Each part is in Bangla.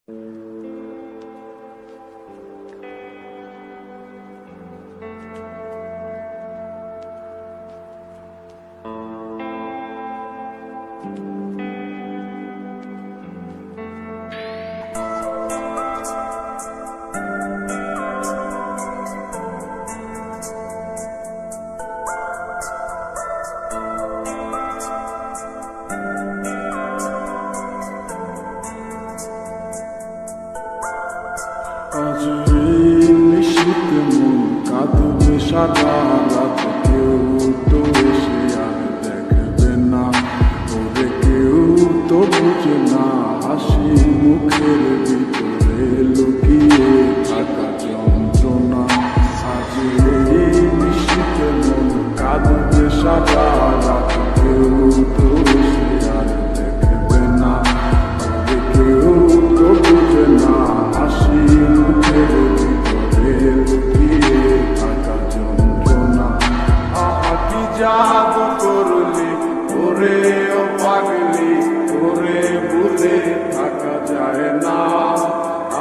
আজ এই নিশীথ মন কাঁদবে সারা রাত, কেউ তো এসে আর দেখবে না, ওরে কেউ তো বুঝে না হাসি মুখের ভিতরে লুকিয়ে থাকা যন্ত্রণা। আজ এই নিশীথ মন কাঁদবে সারা রাত, কেউ তো এসে আর দেখবে না, ওরে কেউ তো বুঝে না হাসি মুখের ভিতরে লুকিয়ে থাকা যন্ত্রণা। আহা কি জাদু করলি ওরে ও পাগলি, ওরে ভুলে থাকা যায় না।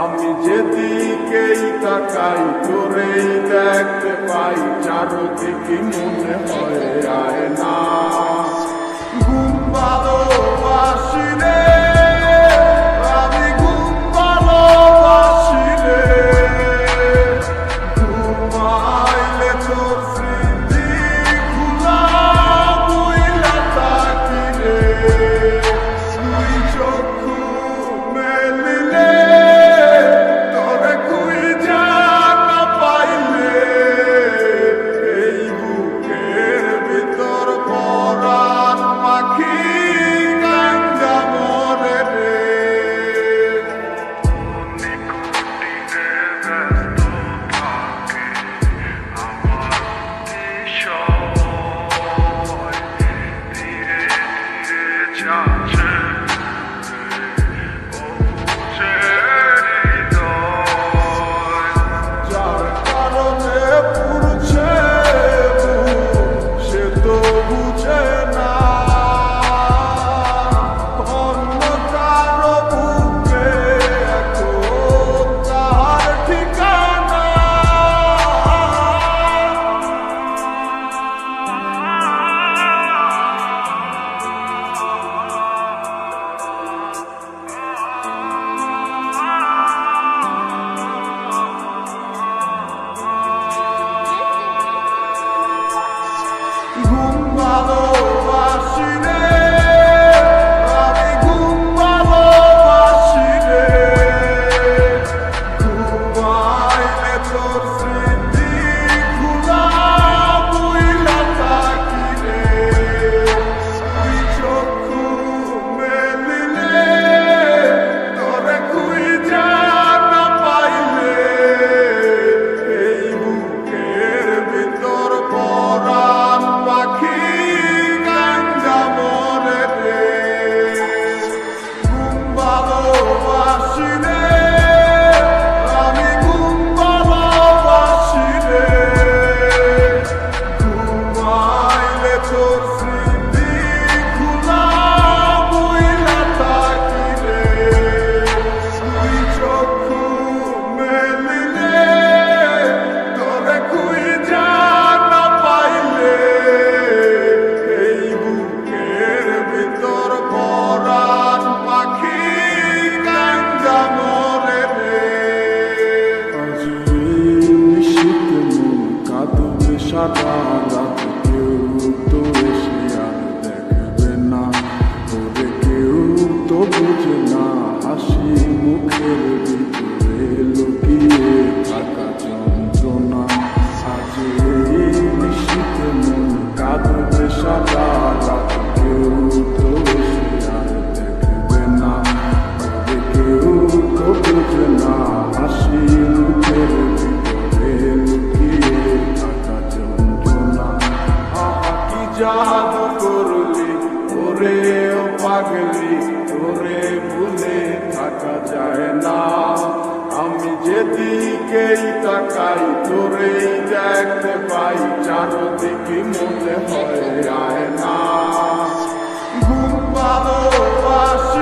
আমি যেদিকেই তাকাই তোরেই দেখতে পাই, চারদিকে মনে হয় আয় না। ঘুম ভালোবাসি রে, আমি ঘুম ভালোবাসি রে, ঘুমাইলে তোর স্মৃতি খোলা বইলা থাকি রে। তুই চক্ষু মেলিলে তোরে খুঁজা না পাইলে, এই বুকের ভিতর পরাণ পাখি কান্দা মরে রে। যার কারণে পুরছে সে তো বুঝে না, অন্য কারো বুকে এখন তার ঠিকানা। ঘুম ভালোবাসি রে, আমি ঘুম ভালোবাসি রে, ঘুমাইলে তোর স্মৃতি খোলা বইলা থাকি রে। তুই চক্ষু মেলিলে তোরে খুঁজা না পাইলে, এই বুকের ভিতর পরাণ পাখি কান্দা মরে রে। ঘুম ভালোবাসি রে, আমি ঘুম ভালোবাসি রে, ঘুমাইলে তোর স্মৃতি খোলা বইলা থাকি রে। তুই চক্ষু মেলিলে তোরে খুঁজা না পাইলে, এই বুকের ভিতর পরাণ পাখি কান্দা মরে রে। আজ এই নিশীথ মন কাঁদবে সারা রাত, কেউ তো এসে আর দেখবে না, ওরে কেউ তো বুঝে না হাসি মুখের ভিতরে লুকিয়ে থাকা যন্ত্রণা। আজ এই নিশীথ মন কাঁদবে সারা রাত, কেউ তো এসে আর দেখবে না, ওরে কেউ তো বুঝে না হাসি মুখের ভিতরে লুকিয়ে থাকা যন্ত্রণা। আহা কি জাদু করলি ওরে ও পাগলি, ওরে ভুলে থাকা যায় না। আমি যেদিকেই তাকাই তোরেই দেখতে পাই, চারদিকে মনে হয় আয় না। ঘুম ভালোবাসি